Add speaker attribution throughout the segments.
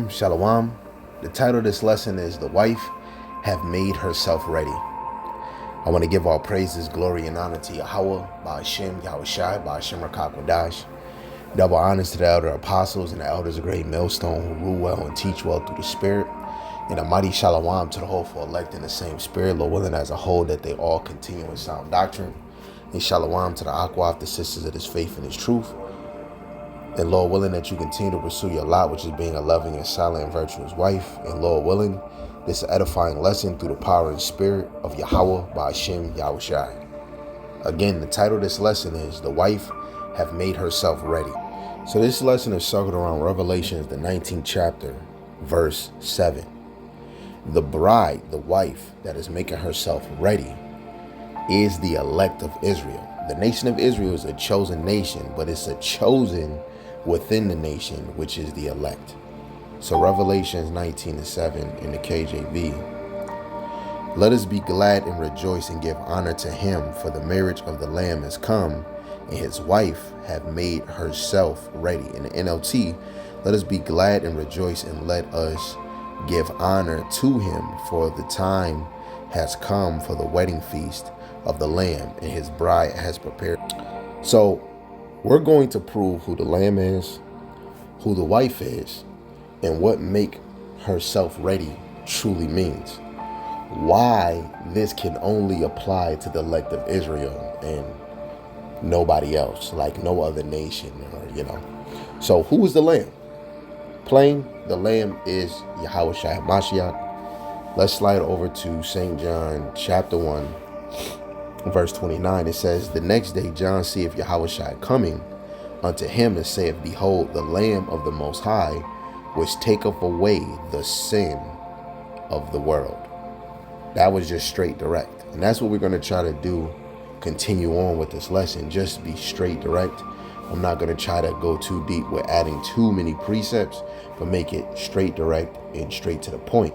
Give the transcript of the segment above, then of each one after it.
Speaker 1: Shalom. The title of this lesson is The Wife Have Made Herself Ready. I want to give all praises, glory, and honor to Yahweh, Ba'ashem, Yahushai, Ba'ashem Rakakwadash. Double honors to the elder apostles and the elders of Great Millstone who rule well and teach well through the Spirit. And a mighty shalom to the hopeful elect in the same Spirit, Lord willing as a whole that they all continue in sound doctrine. And shalom to the Akwaf, the sisters of this faith and this truth. And Lord willing that you continue to pursue your lot, which is being a loving and silent and virtuous wife. And Lord willing, this edifying lesson through the power and spirit of Yahweh, Ba'ashem, Yahushai. Again, the title of this lesson is The Wife Have Made Herself Ready. So this lesson is circled around Revelations, the 19th chapter, verse 7. The bride, the wife that is making herself ready, is the elect of Israel. The nation of Israel is a chosen nation, but it's a chosen within the nation, which is the elect. So Revelations 19:7 in the KJV. Let us be glad and rejoice and give honor to him, for the marriage of the Lamb has come, and his wife have made herself ready. In the NLT, let us be glad and rejoice and let us give honor to him, for the time has come for the wedding feast of the Lamb, and his bride has prepared. So we're going to prove who the Lamb is, who the wife is, and what make herself ready truly means. Why this can only apply to the elect of Israel and nobody else, like no other nation, or. So who is the Lamb? Plain, the Lamb is Yahushua Mashiach. Let's slide over to St. John chapter 1. Verse 29, it says, the next day John seeth Yahushua coming unto him and saith, behold, the Lamb of the Most High, which taketh away the sin of the world. That was just straight direct. And that's what we're going to try to do, continue on with this lesson. Just be straight direct. I'm not going to try to go too deep with adding too many precepts, but make it straight direct and straight to the point.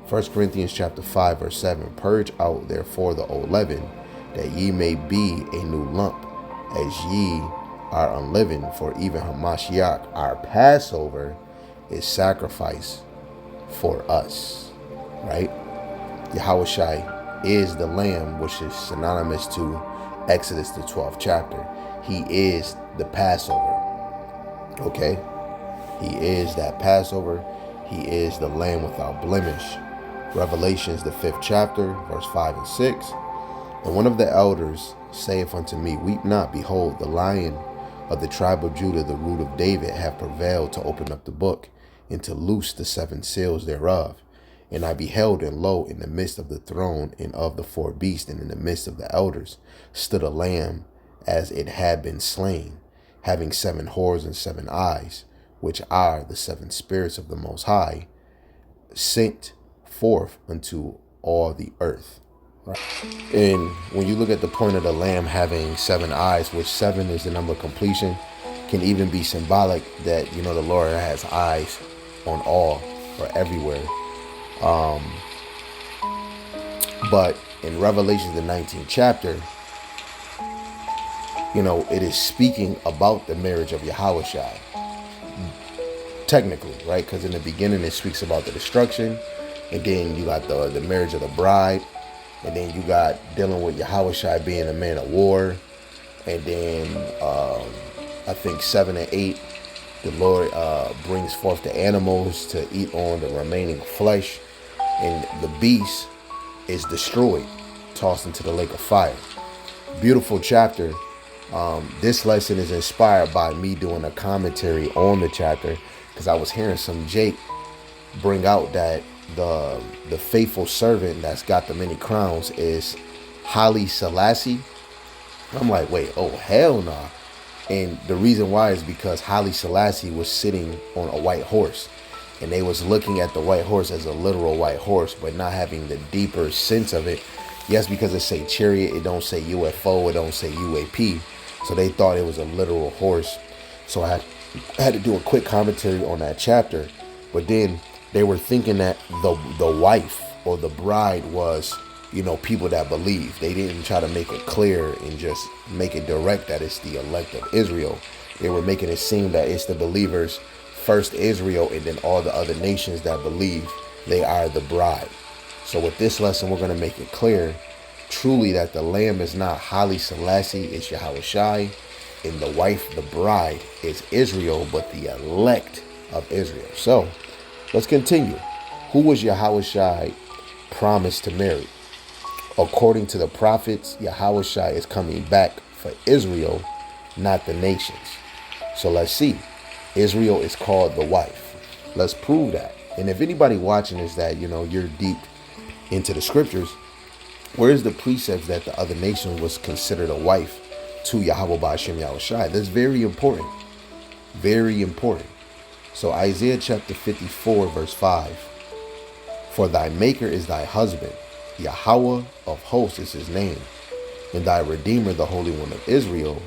Speaker 1: 1 Corinthians chapter 5, verse 7, purge out therefore the old leaven, that ye may be a new lump, as ye are unleavened. For even Hamashiach, our Passover, is sacrifice for us. Right? Yahushai is the Lamb, which is synonymous to Exodus, the 12th chapter. He is the Passover. Okay? He is that Passover. He is the Lamb without blemish. Revelations, the 5th chapter, verse 5 and 6. And one of the elders saith unto me, weep not, behold, the Lion of the tribe of Judah, the root of David, hath prevailed to open up the book, and to loose the 7 seals thereof. And I beheld, and lo, in the midst of the throne and of the 4 beasts, and in the midst of the elders, stood a lamb as it had been slain, having 7 horns and 7 eyes, which are the 7 spirits of the Most High, sent forth unto all the earth. And when you look at the point of the Lamb having 7 eyes, which 7 is the number of completion, can even be symbolic that, the Lord has eyes on all or everywhere. But in Revelation, the 19th chapter, it is speaking about the marriage of Yahushua. Technically, right? Because in the beginning, it speaks about the destruction. And then you got the marriage of the bride. And then you got dealing with Yahushua being a man of war. And then I think 7 and 8, the Lord brings forth the animals to eat on the remaining flesh. And the beast is destroyed, tossed into the lake of fire. Beautiful chapter. This lesson is inspired by me doing a commentary on the chapter, because I was hearing some Jake bring out that the faithful servant that's got the many crowns is Haile Selassie. I'm like, wait, oh hell nah. And the reason why is because Haile Selassie was sitting on a white horse, and they was looking at the white horse as a literal white horse, but not having the deeper sense of it. Yes, because it say chariot, it don't say UFO, it don't say UAP. So they thought it was a literal horse. So I had to do a quick commentary on that chapter. But then they were thinking that the wife or the bride was, people that believe. They didn't try to make it clear and just make it direct that it's the elect of Israel. They were making it seem that it's the believers first Israel and then all the other nations that believe they are the bride. So with this lesson, we're going to make it clear truly that the lamb is not Haile Selassie, it's Yahweh Shai, and the wife, the bride, is Israel, but the elect of Israel. So let's continue. Who was Yahweh Shai promised to marry? According to the prophets, Yahweh Shai is coming back for Israel, not the nations. So let's see. Israel is called the wife. Let's prove that. And if anybody watching is that, you're deep into the scriptures, where's the precepts that the other nation was considered a wife to Yahweh Ba'ashem Yahweh Shai? That's very important. Very important. So Isaiah chapter 54 verse 5. For thy maker is thy husband, Yahweh of hosts is his name, and thy Redeemer, the Holy One of Israel,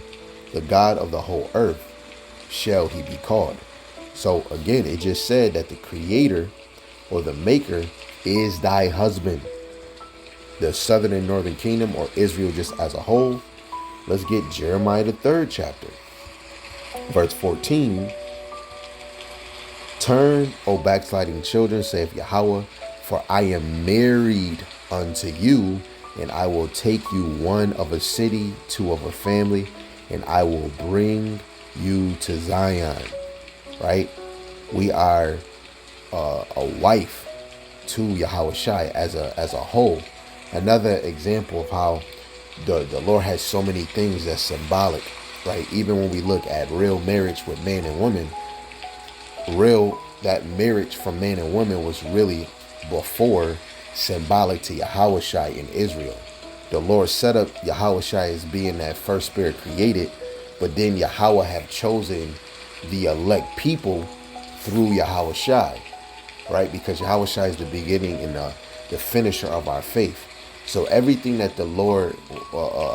Speaker 1: the God of the whole earth, shall he be called. So again, it just said that the creator or the maker is thy husband. The southern and northern kingdom, or Israel just as a whole. Let's get Jeremiah the 3rd chapter. Verse 14. Turn, O backsliding children, saith Yahweh, for I am married unto you, and I will take you one of a city, two of a family, and I will bring you to Zion. Right? We are a wife to Yahweh Shai as a whole. Another example of how the Lord has so many things that's symbolic, right? Even when we look at real marriage with man and woman, that marriage from man and woman was really before symbolic to Yahweh Shai in Israel. The Lord set up Yahweh Shai as being that first spirit created, but then Yahweh have chosen the elect people through Yahweh Shai, right? Because Yahweh Shai is the beginning and the finisher of our faith. So everything that the Lord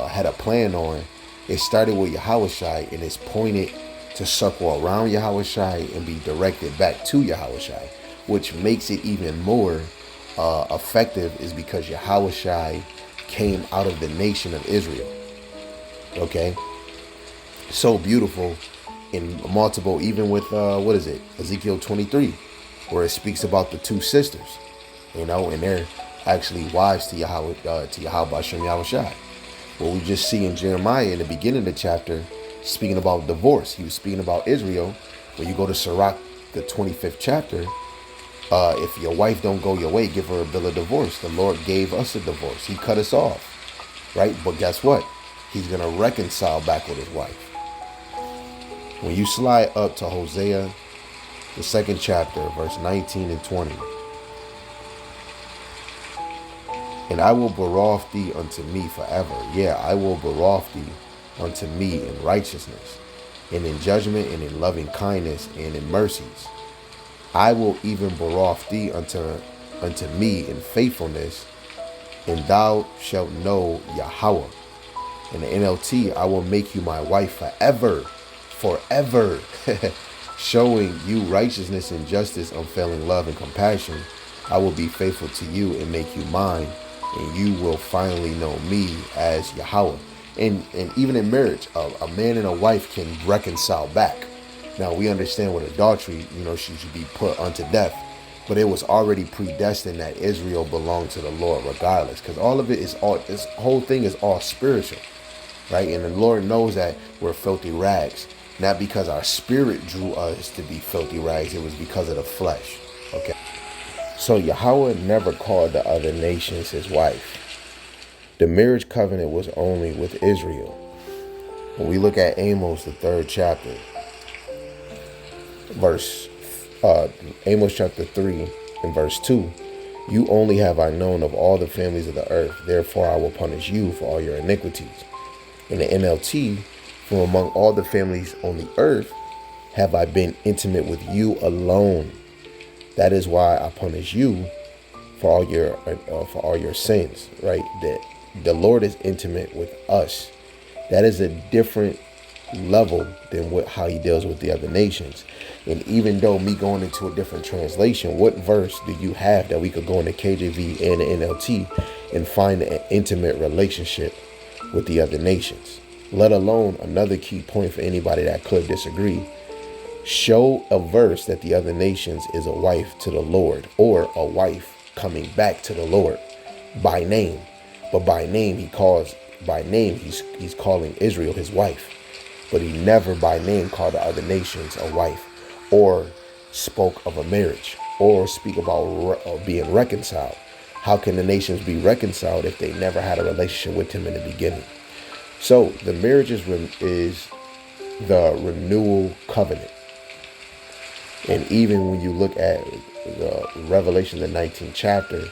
Speaker 1: had a plan on, it started with Yahweh Shai and it's pointed to circle around Yahweh Shai and be directed back to Yahweh Shai, which makes it even more effective is because Yahweh Shai came out of the nation of Israel. Okay? So beautiful in multiple, even with, Ezekiel 23, where it speaks about the two sisters, and they're actually wives to Yahweh Ba'ashem Yahweh Shai. What we just see in Jeremiah in the beginning of the chapter, speaking about divorce. He was speaking about Israel. When you go to Sirach, the 25th chapter, if your wife don't go your way, give her a bill of divorce. The Lord gave us a divorce. He cut us off, right? But guess what? He's going to reconcile back with his wife. When you slide up to Hosea, the 2nd chapter, verse 19 and 20. And I will beroth thee unto me forever. Yeah, I will beroth thee unto me in righteousness, and in judgment, and in loving kindness, and in mercies. I will even beroth thee unto me in faithfulness, and thou shalt know Yahweh. In the NLT, I will make you my wife forever, forever, showing you righteousness and justice, unfailing love and compassion. I will be faithful to you and make you mine, and you will finally know me as Yahweh. And even in marriage, a man and a wife can reconcile back. Now, we understand with adultery, she should be put unto death. But it was already predestined that Israel belonged to the Lord regardless. Because all of it is this whole thing is all spiritual, right? And the Lord knows that we're filthy rags. Not because our spirit drew us to be filthy rags. It was because of the flesh, okay? So Yahweh never called the other nations his wife. The marriage covenant was only with Israel. When we look at Amos, the 3rd chapter, Amos chapter 3 and verse 2, you only have I known of all the families of the earth, therefore I will punish you for all your iniquities. In the NLT, from among all the families on the earth, have I been intimate with you alone. That is why I punish you for all your sins, right? That the Lord is intimate with us. That is a different level than how he deals with the other nations. And even though me going into a different translation, what verse do you have that we could go into KJV and the NLT and find an intimate relationship with the other nations? Let alone another key point for anybody that could disagree. Show a verse that the other nations is a wife to the Lord, or a wife coming back to the Lord by name. But by name, he's calling Israel his wife. But he never by name called the other nations a wife, or spoke of a marriage, or speak about being reconciled. How can the nations be reconciled if they never had a relationship with him in the beginning? So the marriage is the renewal covenant. And even when you look at the Revelation, the 19th chapter,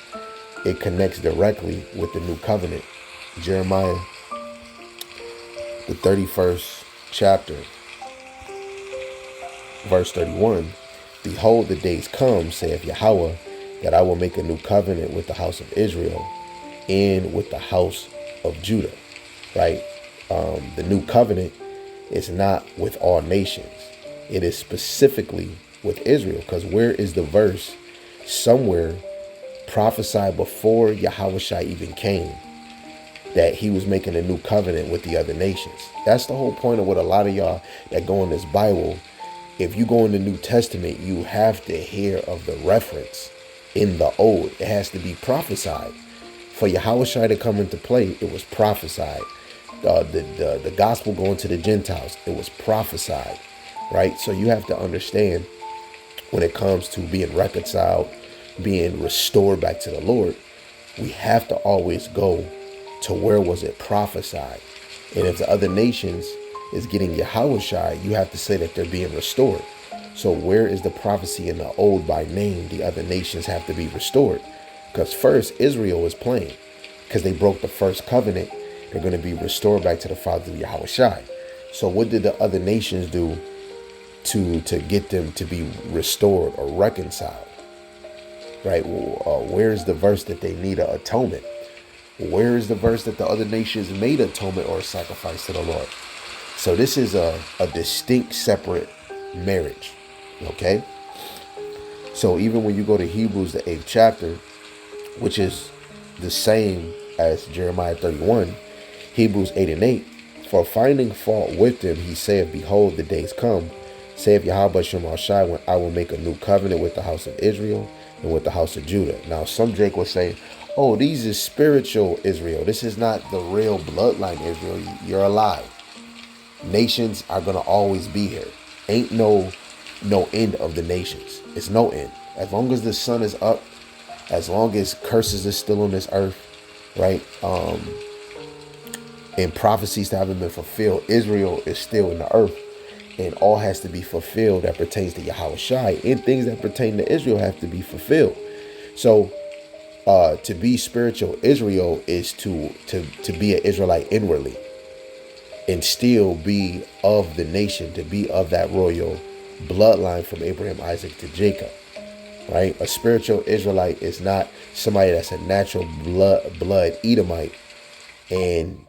Speaker 1: it connects directly with the new covenant. Jeremiah, the 31st chapter, verse 31, behold, the days come, saith Yahweh, that I will make a new covenant with the house of Israel and with the house of Judah. Right? The new covenant is not with all nations. It is specifically with Israel, because where is the verse somewhere prophesied before Yahushua even came that he was making a new covenant with the other nations? That's the whole point of what a lot of y'all that go in this Bible, if you go in the New Testament, you have to hear of the reference in the Old. It has to be prophesied. For Yahushua to come into play, it was prophesied. The gospel going to the Gentiles, it was prophesied, right? So you have to understand, when it comes to being reconciled, being restored back to the Lord, we have to always go to where was it prophesied. And if the other nations is getting Yahushua, you have to say that they're being restored. So where is the prophecy in the Old by name? The other nations have to be restored. Because first, Israel is playing, because they broke the first covenant. They're going to be restored back to the fathers of Yahushua. So what did the other nations do to get them to be restored or reconciled? Right? Where is the verse that they need an atonement? Where is the verse that the other nations made atonement or sacrifice to the Lord? So this is a distinct, separate marriage. Okay? So even when you go to Hebrews, the 8th chapter, which is the same as Jeremiah 31, Hebrews 8 and 8, for finding fault with them, he saith, behold, the days come, saith Yahweh Shem Shai, when I will make a new covenant with the house of Israel and with the house of Judah. Now, some Jake will say, oh, these is spiritual Israel. This is not the real bloodline Israel. You're alive. Nations are going to always be here. Ain't no end of the nations. It's no end. As long as the sun is up, as long as curses is still on this earth, right? And prophecies that haven't been fulfilled, Israel is still in the earth. And all has to be fulfilled that pertains to Yahushua. And things that pertain to Israel have to be fulfilled. So to be spiritual Israel is to be an Israelite inwardly and still be of the nation, to be of that royal bloodline from Abraham, Isaac to Jacob. Right? A spiritual Israelite is not somebody that's a natural blood Edomite and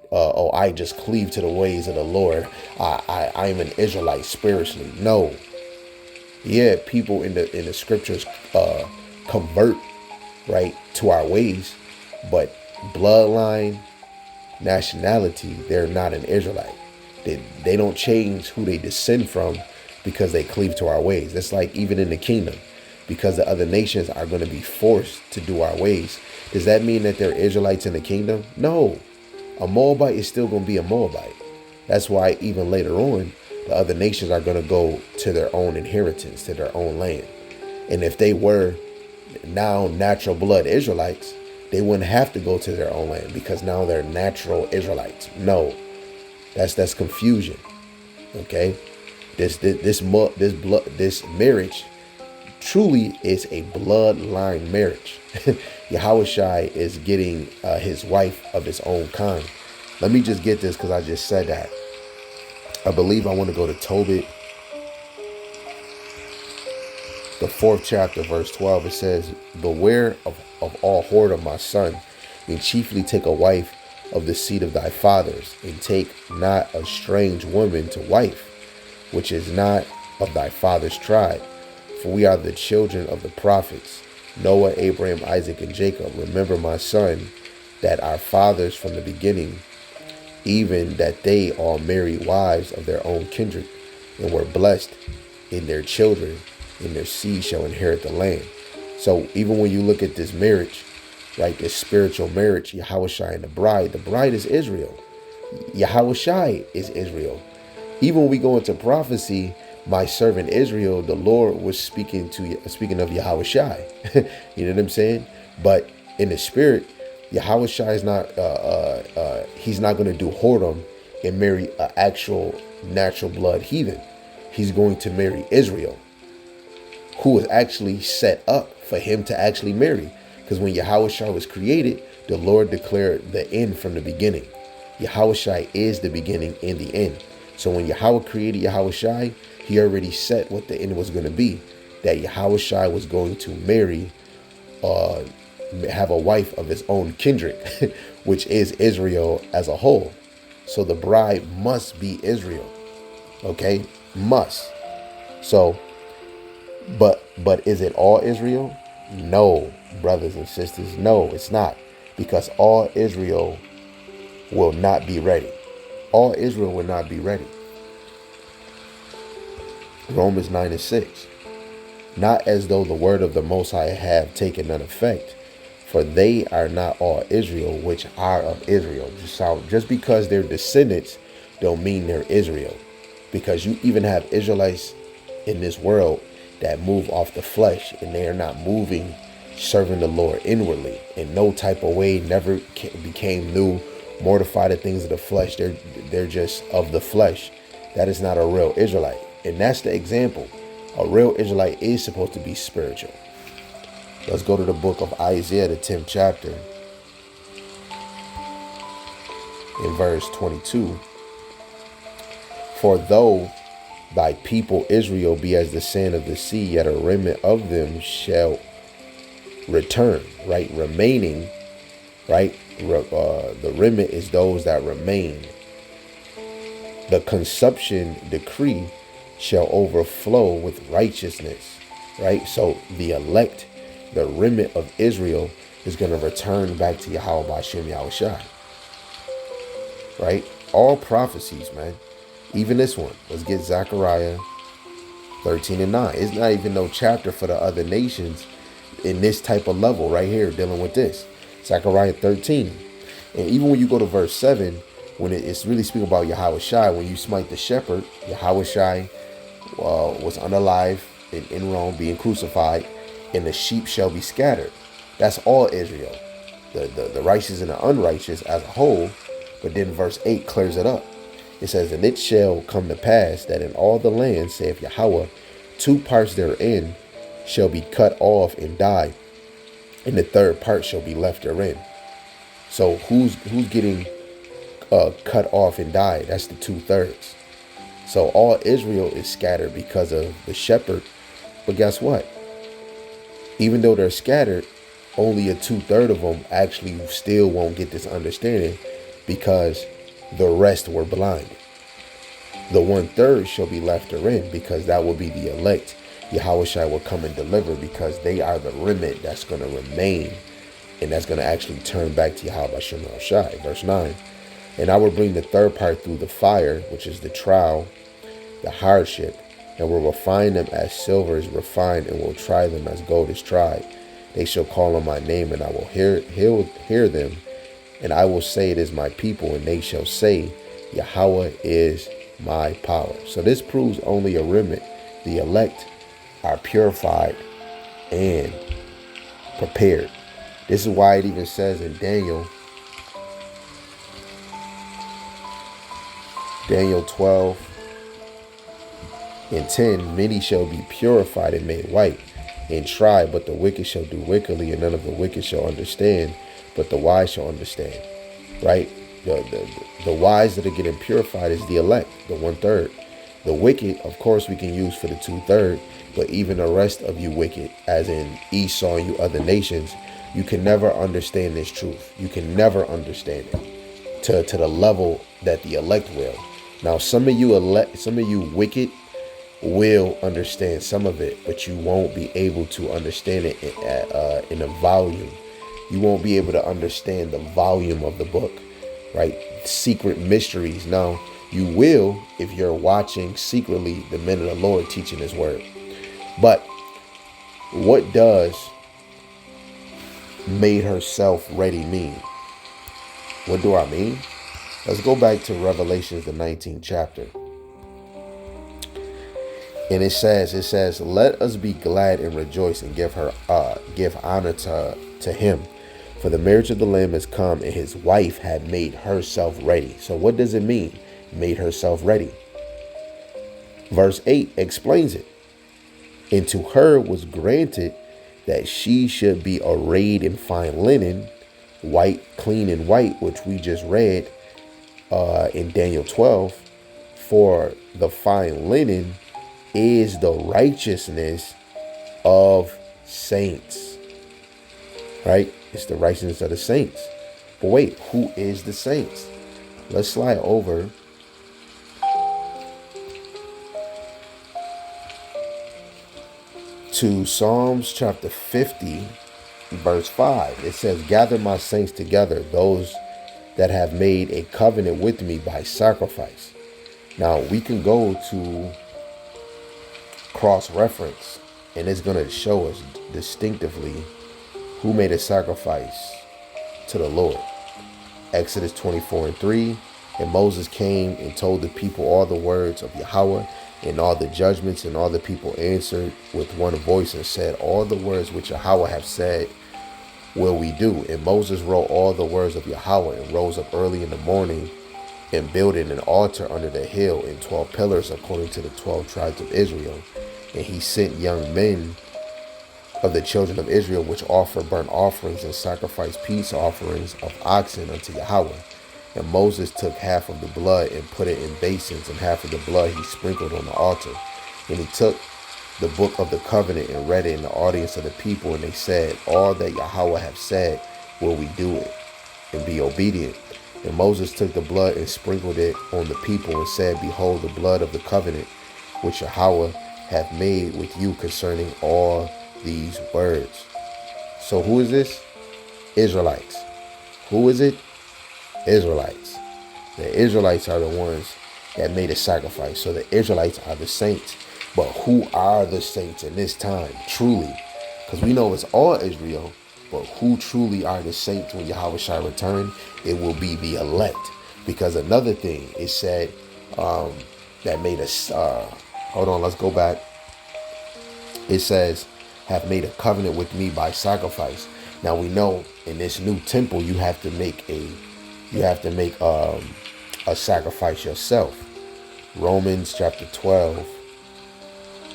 Speaker 1: I just cleave to the ways of the Lord. I'm an Israelite spiritually. No. Yeah, people in the scriptures convert, right, to our ways, but bloodline, nationality, they're not an Israelite. They don't change who they descend from because they cleave to our ways. That's like even in the kingdom, because the other nations are going to be forced to do our ways. Does that mean that they're Israelites in the kingdom? No. A Moabite is still going to be a Moabite. That's why even later on, the other nations are going to go to their own inheritance, to their own land. And if they were now natural blood Israelites, they wouldn't have to go to their own land because now they're natural Israelites. No, that's confusion. Okay, this marriage truly is a bloodline marriage. Yahushua is getting his wife of his own kind. Let me just get this because I just said that. I believe I want to go to Tobit, the 4th chapter, verse 12. It says, beware of all whoredom, my son, and chiefly take a wife of the seed of thy fathers, and take not a strange woman to wife, which is not of thy father's tribe. For we are the children of the prophets, Noah, Abraham, Isaac, and Jacob. Remember, my son, that our fathers from the beginning, even that they all married wives of their own kindred, and were blessed. and their children and their seed shall inherit the land. So even when you look at this marriage, right, this spiritual marriage, Yahushua and the bride is Israel. Yahushua is Israel. Even when we go into prophecy, my servant Israel, the Lord was speaking of Yahushua. You know what I'm saying? But in the spirit, Yahushua is not, he's not going to do whoredom and marry an actual natural blood heathen. He's going to marry Israel, who was actually set up for him to actually marry. Because when Yahushua was created, the Lord declared the end from the beginning. Yahushua is the beginning and the end. So when Yahweh created Yahushua, he already set what the end was going to be. That Yahushua was going to marry, have a wife of his own kindred, which is Israel as a whole. So the bride must be Israel. Okay? Must. So, but is it all Israel? No, brothers and sisters. No, it's not. Because all Israel will not be ready. All Israel will not be ready. Romans 9:6. Not as though the word of the Most High have taken none effect, for they are not all Israel which are of Israel. Just because they're descendants don't mean they're Israel. Because you even have Israelites in this world that move off the flesh, and they are not moving, serving the Lord inwardly in no type of way, never became new, mortify the things of the flesh. They're just of the flesh. That is not a real Israelite. And that's the example. A real Israelite is supposed to be spiritual. Let's go to the book of Isaiah, the 10th chapter, in verse 22. For though thy people Israel be as the sand of the sea, yet a remnant of them shall return, right? Remaining, right? The remnant is those that remain. The consumption decree shall overflow with righteousness, right? So the elect, the remnant of Israel, is going to return back to Yahweh Ba'ashem Yahushua, right? All prophecies, man. Even this one. Let's get Zechariah 13:9. It's not even no chapter for the other nations in this type of level right here dealing with this. Zechariah 13. And even when you go to verse 7, when it's really speaking about Yahushua, when you smite the shepherd, Yahushua was unalive in Rome, being crucified, and the sheep shall be scattered. That's all Israel, the righteous and the unrighteous as a whole. But then verse 8 clears it up. It says, and it shall come to pass that in all the land, saith Yahweh, 2 parts therein shall be cut off and die, and the 3rd part shall be left therein. So who's getting cut off and die? That's the 2/3. So all Israel is scattered because of the shepherd. But guess what? Even though they're scattered, only a 2/3 of them actually still won't get this understanding, because the rest were blind. The 1/3 shall be left therein, because that will be the elect. Yahushua will come and deliver, because they are the remnant that's going to remain, and that's going to actually turn back to Yahweh Ba'ashem Yahushua. Verse 9. And I will bring the 3rd part through the fire, which is the trial, the hardship, and will refine them as silver is refined, and will try them as gold is tried. They shall call on my name, and I will hear them, and I will say it is my people, and they shall say, Yahweh is my power. So this proves only a remnant. The elect are purified and prepared. This is why it even says in Daniel 12:10, many shall be purified and made white and tried, but the wicked shall do wickedly, and none of the wicked shall understand, but the wise shall understand. Right? The wise that are getting purified is the elect, the 1/3. The wicked, of course, we can use for the 2/3, but even the rest of you wicked, as in Esau and you other nations, you can never understand this truth. You can never understand it to the level that the elect will. Now, some of you wicked will understand some of it, but you won't be able to understand it in a volume. You won't be able to understand the volume of the book, right? Secret mysteries. Now, You will if you're watching secretly the men of the Lord teaching his word. But what does made herself ready mean? What do I mean? Let's go back to Revelations, the 19th chapter. And it says, let us be glad and rejoice and give honor to him. For the marriage of the Lamb has come, and his wife had made herself ready. So what does it mean? Made herself ready. Verse 8 explains it. And to her was granted that she should be arrayed in fine linen, white, clean and white, which we just read in Daniel 12. For the fine linen is the righteousness of saints. Right? It's the righteousness of the saints. But wait, who is the saints? Let's slide over to Psalms chapter 50, verse 5. It says, gather my saints together, those that have made a covenant with me by sacrifice. Now we can go to cross-reference, and it's going to show us distinctively who made a sacrifice to the Lord. Exodus 24:3. And Moses came and told the people all the words of Yahweh and all the judgments, and all the people answered with one voice and said, all the words which Yahweh have said will we do. And Moses wrote all the words of Yahweh and rose up early in the morning and building an altar under the hill and 12 pillars according to the 12 tribes of Israel. And he sent young men of the children of Israel, which offer burnt offerings and sacrifice peace offerings of oxen unto Yahweh. And Moses took half of the blood and put it in basins, and half of the blood he sprinkled on the altar. And he took the book of the covenant and read it in the audience of the people. And they said, all that Yahweh have said will we do it, and be obedient. And Moses took the blood and sprinkled it on the people and said, behold, the blood of the covenant which Yahweh hath made with you concerning all these words. So who is this? Israelites. Who is it? Israelites. The Israelites are the ones that made a sacrifice. So the Israelites are the saints. But who are the saints in this time? Truly. Because we know it's all Israel. But who truly are the saints when Yahweh shall return? It will be the elect. Because another thing is said that made us, hold on, let's go back. It says, have made a covenant with me by sacrifice. Now we know in this new temple, you have to make a sacrifice yourself. Romans chapter 12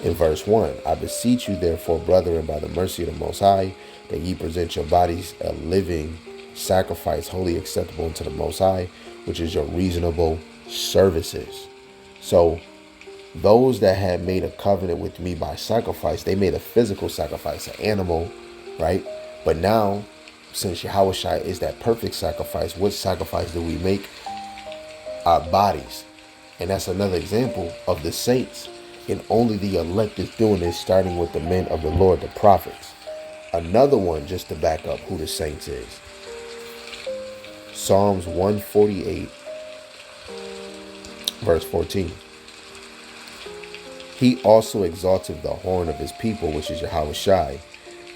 Speaker 1: in verse 1. I beseech you therefore, brethren, by the mercy of the Most High, that ye present your bodies a living sacrifice, wholly acceptable unto the Most High, which is your reasonable services. So those that had made a covenant with me by sacrifice, they made a physical sacrifice, an animal, right? But now, since Yahweh Shai is that perfect sacrifice, what sacrifice do we make? Our bodies. And that's another example of the saints. And only the elect is doing this, starting with the men of the Lord, the prophets. Another one, just to back up who the saints is. Psalms 148, verse 14. He also exalted the horn of his people, which is Yahweh Shai,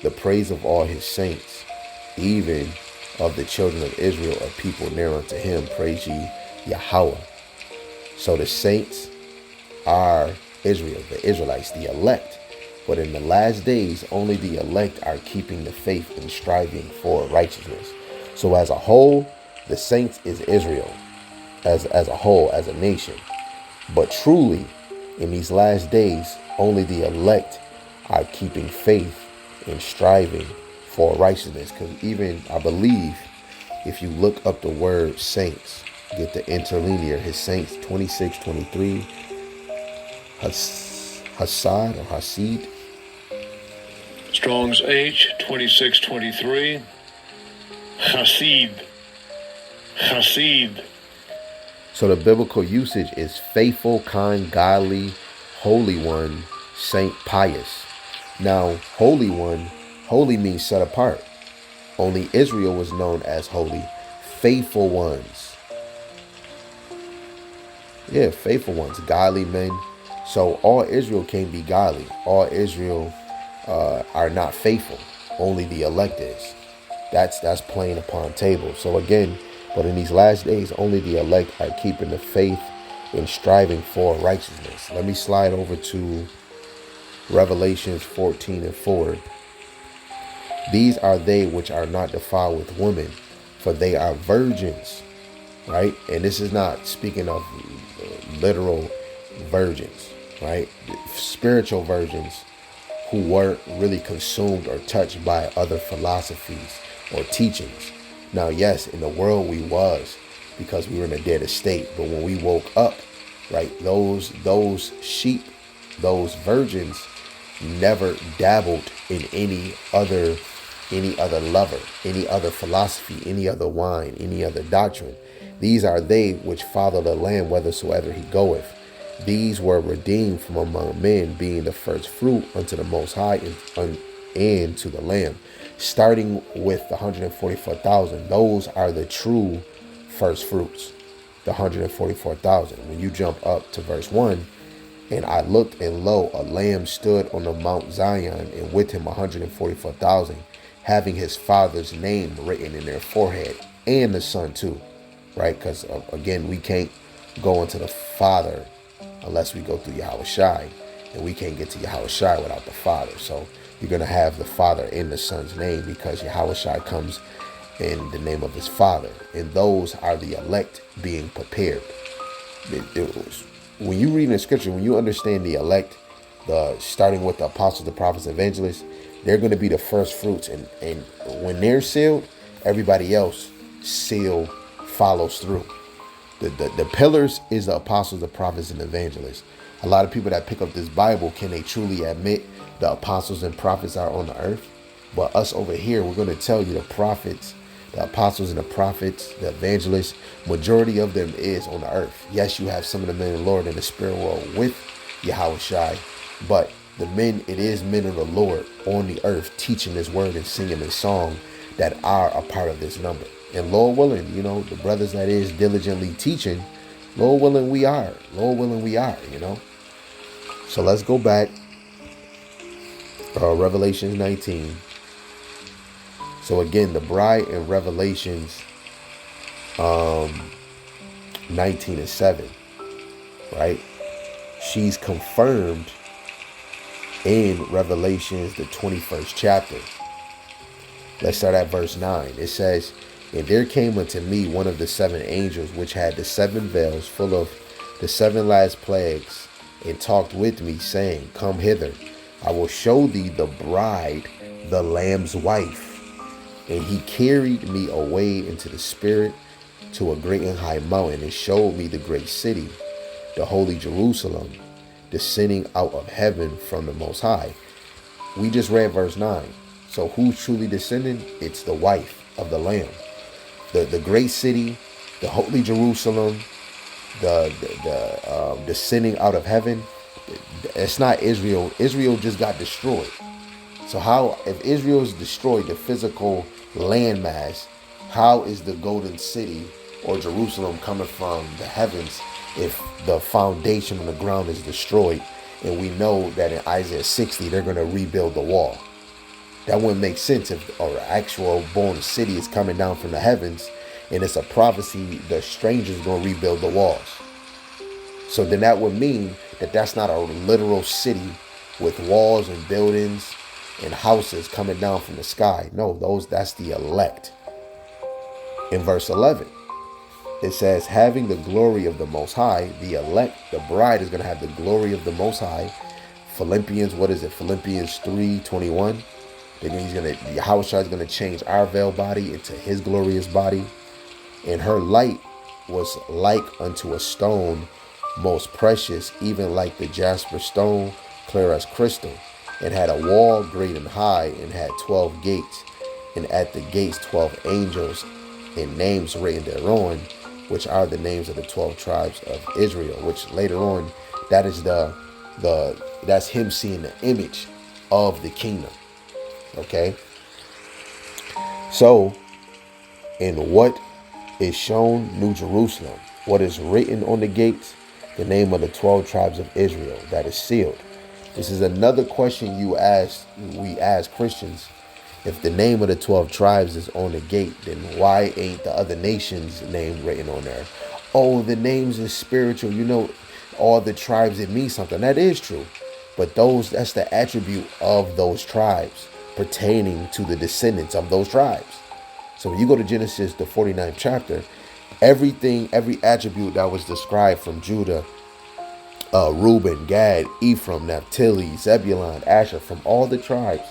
Speaker 1: the praise of all his saints, even of the children of Israel, a people near unto him. Praise ye Yahweh. So the saints are Israel, the Israelites, the elect. But in the last days, only the elect are keeping the faith and striving for righteousness. So as a whole, the saints is Israel, as a whole, as a nation. But truly, in these last days, only the elect are keeping faith and striving for righteousness. Because even, I believe, if you look up the word saints, get the interlinear, his saints, 26:23, Hassad or Hasid.
Speaker 2: Strong's H, 26:23, Hasid.
Speaker 1: So the biblical usage is faithful, kind, godly, holy one, saint, pious. Now, holy one, holy means set apart. Only Israel was known as holy. Faithful ones. Yeah, faithful ones, godly men. So all Israel can't be godly. All Israel are not faithful. Only the elect is. That's plain upon table. So again, but in these last days, only the elect are keeping the faith and striving for righteousness. Let me slide over to Revelations 14:4. These are they which are not defiled with women, for they are virgins, right? And this is not speaking of literal virgins, right? Spiritual virgins who weren't really consumed or touched by other philosophies or teachings. Now, yes, in the world we was, because we were in a dead estate. But when we woke up, right, those sheep, those virgins never dabbled in any other lover, any other philosophy, any other wine, any other doctrine. These are they which follow the Lamb whithersoever he goeth. These were redeemed from among men, being the first fruit unto the Most High and to the Lamb. Starting with the 144,000, those are the true first fruits, the 144,000. When you jump up to verse 1, and I looked, and lo, a lamb stood on the Mount Zion, and with him 144,000, having his father's name written in their forehead, and the son too, right? Because again, we can't go into the Father unless we go through Yahweh Shai, and we can't get to Yahweh Shai without the Father. So you're going to have the Father in the Son's name, because Yahweh Shai comes in the name of his Father. And those are the elect being prepared. When you read in the scripture, when you understand the elect, starting with the apostles, the prophets, evangelists, they're going to be the first fruits. And when they're sealed, everybody else seal follows through. The pillars is the apostles, the prophets, and evangelists. A lot of people that pick up this Bible, can they truly admit the apostles and prophets are on the earth? But us over here, we're going to tell you the prophets, the apostles and the prophets, the evangelists, majority of them is on the earth. Yes, you have some of the men of the Lord in the spirit world with Yahweh Shai, but it is men of the Lord on the earth teaching this word and singing this song that are a part of this number. And Lord willing, the brothers that is diligently teaching, Lord willing, we are. Lord willing, we are, So let's go back. Revelation 19. So again, the bride in Revelations 19:7, right? She's confirmed in Revelations, the 21st chapter. Let's start at verse 9. It says, and there came unto me one of the seven angels, which had the seven vials full of the seven last plagues, and talked with me, saying, come hither, I will show thee the bride, the Lamb's wife. And he carried me away into the spirit to a great and high mountain, and showed me the great city, the holy Jerusalem, descending out of heaven from the Most High. We just read verse 9. So who's truly descending? It's the wife of the Lamb. The great city, the holy Jerusalem, the descending out of heaven. It's not Israel. Israel just got destroyed. So how, if Israel is destroyed, the physical landmass, how is the golden city or Jerusalem coming from the heavens if the foundation on the ground is destroyed? And we know that in Isaiah 60, they're going to rebuild the wall. That wouldn't make sense if an actual born city is coming down from the heavens and it's a prophecy, the stranger's going to rebuild the walls. So then that would mean that that's not a literal city with walls and buildings and houses coming down from the sky. No, that's the elect. In verse 11, it says, having the glory of the Most High, the elect, the bride is going to have the glory of the Most High. Philippians 3:21. Yahweh Shai is going to change our veil body into his glorious body. And her light was like unto a stone most precious, even like the jasper stone, clear as crystal. It had a wall great and high, and had 12 gates, and at the gates 12 angels, and names written thereon, which are the names of the 12 tribes of Israel. Which later on, that is that's him seeing the image of the kingdom. Okay. So, in what is shown New Jerusalem, what is written on the gates, The name of the 12 tribes of Israel that is sealed. This is another question we ask Christians. If the name of the 12 tribes is on the gate, then why ain't the other nations' name written on there? Oh, the names is spiritual. All the tribes, it means something. That is true. But that's the attribute of those tribes pertaining to the descendants of those tribes. So when you go to Genesis, the 49th chapter, every attribute that was described from Judah, Reuben, Gad, Ephraim, Naphtali, Zebulun, Asher, from all the tribes,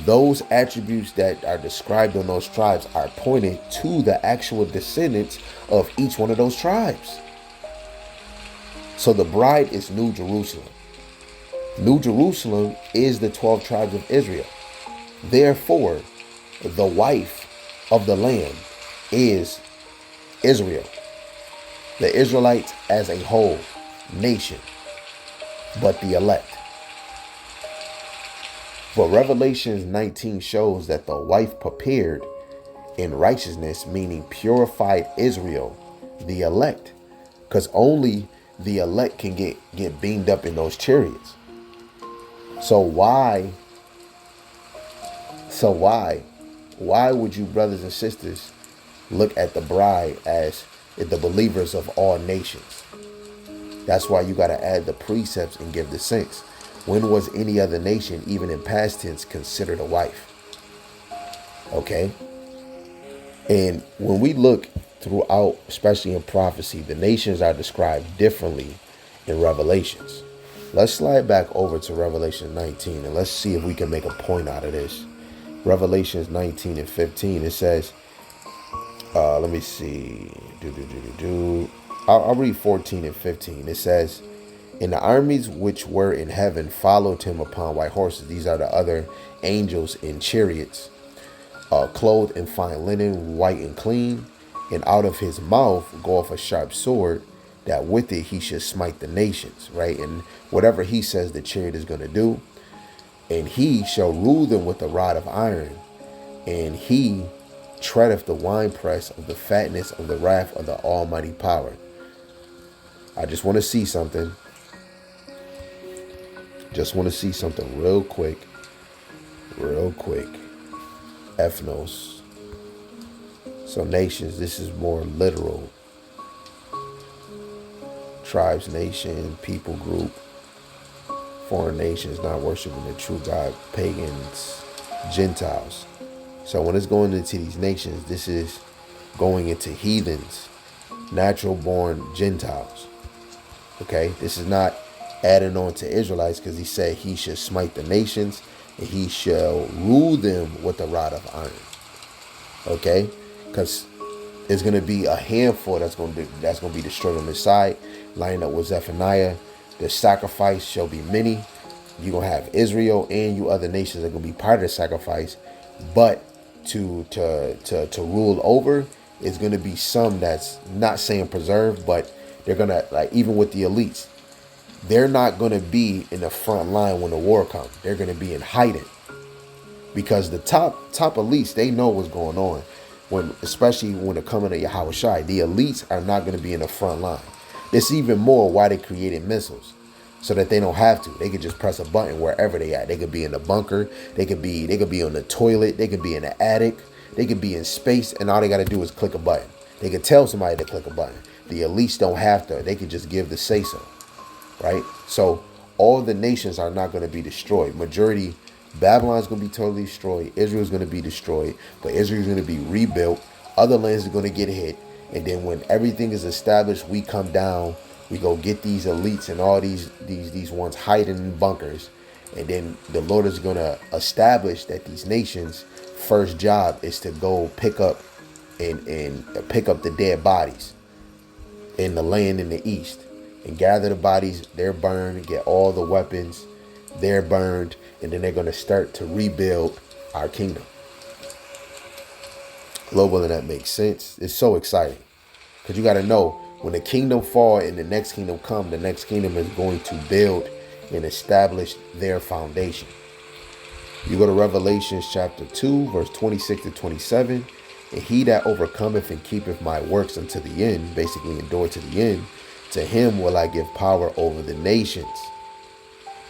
Speaker 1: those attributes that are described on those tribes are pointed to the actual descendants of each one of those tribes. So the bride is New Jerusalem. New Jerusalem is the 12 tribes of Israel. Therefore, the wife of the Lamb is Israel. The Israelites as a whole nation, but the elect. But Revelations 19 shows that the wife prepared in righteousness, meaning purified Israel, the elect, because only the elect can get beamed up in those chariots. So why would you, brothers and sisters, look at the bride as the believers of all nations? That's why you got to add the precepts and give the saints. When was any other nation, even in past tense, considered a wife? Okay. And when we look throughout, especially in prophecy, the nations are described differently in Revelations. Let's slide back over to Revelation 19 and let's see if we can make a point out of this. Revelations 19 and 15, it says, let me see. I'll read 14 and 15. It says, and the armies which were in heaven followed him upon white horses. These are the other angels in chariots, clothed in fine linen, white and clean. And out of his mouth goeth a sharp sword, that with it he should smite the nations, right? And whatever he says the chariot is going to do, and he shall rule them with a rod of iron, and he treadeth the winepress of the fatness of the wrath of the Almighty power. I just want to see something. Real quick. Ethnos. So nations, this is more literal. Tribes, nation, people group. Foreign nations not worshiping the true God. Pagans, Gentiles. So when it's going into these nations, this is going into heathens, natural born Gentiles. Okay, this is not adding on to Israelites, because he said he should smite the nations and he shall rule them with a rod of iron. Okay, because there's going to be a handful that's going to be destroyed on this side, lining up with Zephaniah. The sacrifice shall be many. You're going to have Israel and you other nations that are going to be part of the sacrifice, but to rule over is going to be some that's not saying preserved, but they're going to, like, even with the elites, they're not going to be in the front line when the war comes. They're going to be in hiding, because the top elites, they know what's going on. Especially when they're coming to Yahushua, the elites are not going to be in the front line. It's even more why they created missiles, so that they don't have to. They could just press a button wherever they at. They could be in the bunker. They could be on the toilet. They could be in the attic. They could be in space, and all they got to do is click a button. They could tell somebody to click a button. The elites don't have to. They could just give the say so, right? So all the nations are not going to be destroyed. Majority, Babylon's going to be totally destroyed. Israel's going to be destroyed, but Israel's going to be rebuilt. Other lands are going to get hit. And then when everything is established, we come down, we go get these elites and all these ones hiding in bunkers. And then the Lord is going to establish that these nations' first job is to go pick up the dead bodies in the land in the east and gather the bodies. They're burned, get all the weapons, they're burned, and then they're going to start to rebuild our kingdom. Global, and that makes sense. It's so exciting, because you got to know, when the kingdom fall and the next kingdom come, the next kingdom is going to build and establish their foundation. You go to Revelation chapter 2, verse 26 to 27. And he that overcometh and keepeth my works unto the end, basically endure to the end, To him will I give power over the nations.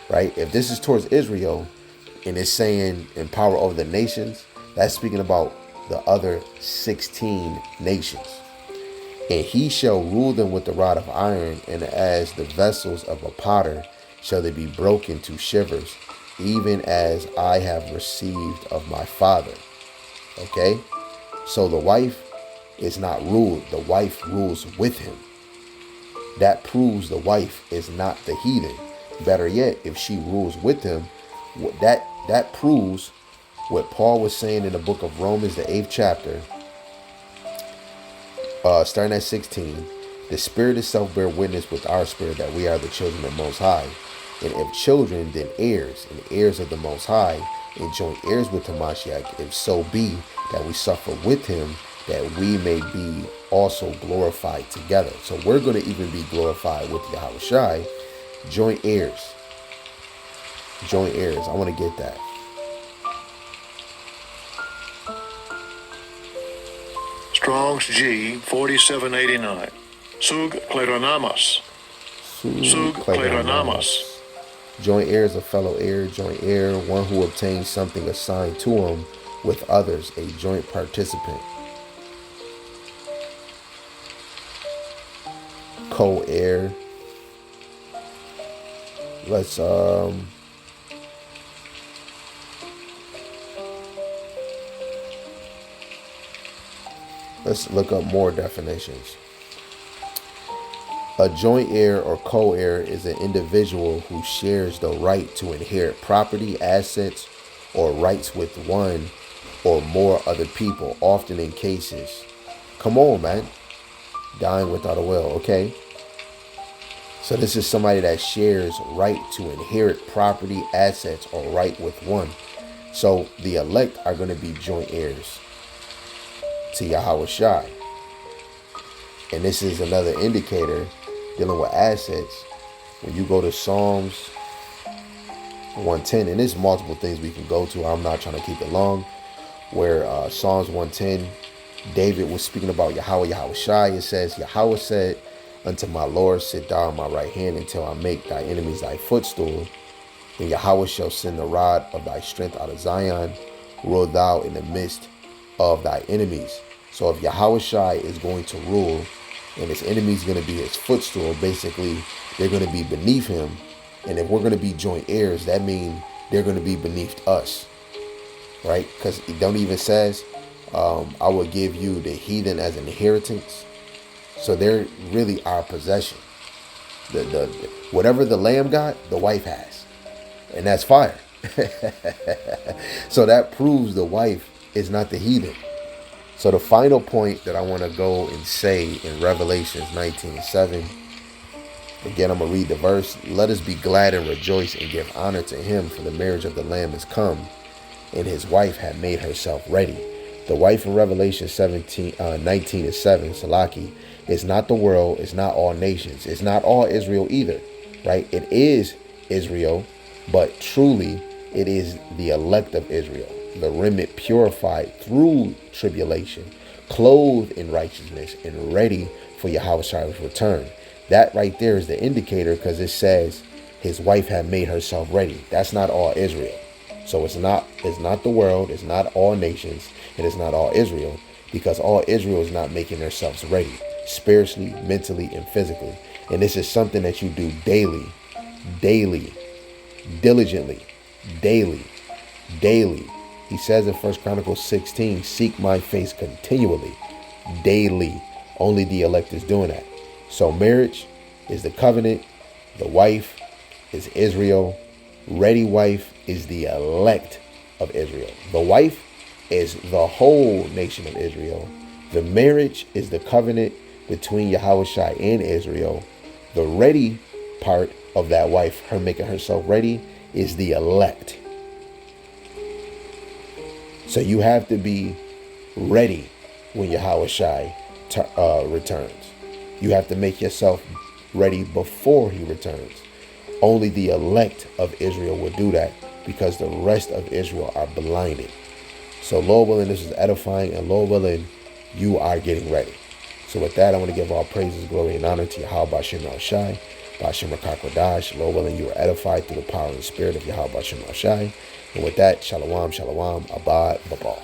Speaker 1: Right? If this is towards Israel and it's saying in power over the nations, that's speaking about the other 16 nations. And he shall rule them with the rod of iron, and as the vessels of a potter shall they be broken to shivers, even as I have received of my father. Okay? So the wife is not ruled. The wife rules with him. That proves the wife is not the heathen. Better yet, if she rules with him, that proves what Paul was saying in the book of Romans, the 8th chapter, starting at 16. The Spirit itself bear witness with our spirit that we are the children of the Most High. And if children, then heirs, and heirs of the Most High, and joint heirs with Hamashiach, if so be that we suffer with him, that we may be also glorified together. So we're going to even be glorified with Yahushai. Joint heirs. Joint heirs. I want to get that.
Speaker 2: Strong's G 4789. Sug kleronamas. Sug kleronamas.
Speaker 1: Joint heir is a fellow heir. Joint heir, one who obtains something assigned to him with others, a joint participant. Co-heir. Let's look up more definitions. A joint heir or co-heir is an individual who shares the right to inherit property, assets, or rights with one or more other people, often in cases. Come on, man. Dying without a will, okay? So this is somebody that shares right to inherit property, assets, or right with one. So the elect are going to be joint heirs to Yahushai. And this is another indicator dealing with assets. When you go to Psalms 110, and there's multiple things we can go to. I'm not trying to keep it long. Where Psalms 110, David was speaking about Yahushai. It says, Yahweh said unto my Lord, sit thou on my right hand until I make thy enemies thy footstool. And Yahweh shall send the rod of thy strength out of Zion. Rule thou in the midst of thy enemies. So if Yahushai is going to rule and his enemies going to be his footstool, basically they're going to be beneath him. And if we're going to be joint heirs, that means they're going to be beneath us, right? Because it don't even says, I will give you the heathen as an inheritance. So they're really our possession. The whatever the lamb got, the wife has, and that's fire. So that proves the wife is not the heathen. So the final point that I want to go and say in Revelations 19:7. Again, I'm going to read the verse. Let us be glad and rejoice and give honor to him, for the marriage of the Lamb is come, and his wife had made herself ready. The wife in Revelation 19:7, Salaki, is not the world, it's not all nations, it's not all Israel either, right? It is Israel, but truly it is the elect of Israel, the remnant purified through tribulation, clothed in righteousness, and ready for Yahweh's return. That right there is the indicator, because it says his wife had made herself ready. That's not all Israel. So it's not the world, it's not all nations, and it's not all Israel, because all Israel is not making themselves ready, spiritually, mentally, and physically. And this is something that you do daily, diligently, daily. He says in 1 Chronicles 16, seek my face continually, daily. Only the elect is doing that. So marriage is the covenant. The wife is Israel. Ready wife is the elect of Israel. The wife is the whole nation of Israel. The marriage is the covenant between Yahushai and Israel. The ready part of that wife, her making herself ready, is the elect. So you have to be ready when Yahushai returns. You have to make yourself ready before he returns. Only the elect of Israel will do that, because the rest of Israel are blinded. So Lord willing, this is edifying, and Lord willing, you are getting ready. So So with that, I want to give all praises, glory, and honor to Yahweh Ba'Shem Yahushai, Ba'Shem Rakakwadash. Lord willing, you are edified through the power and spirit of Yahweh Ba'Shem Yahushai. And with that, shalom, shalom, abad, babal.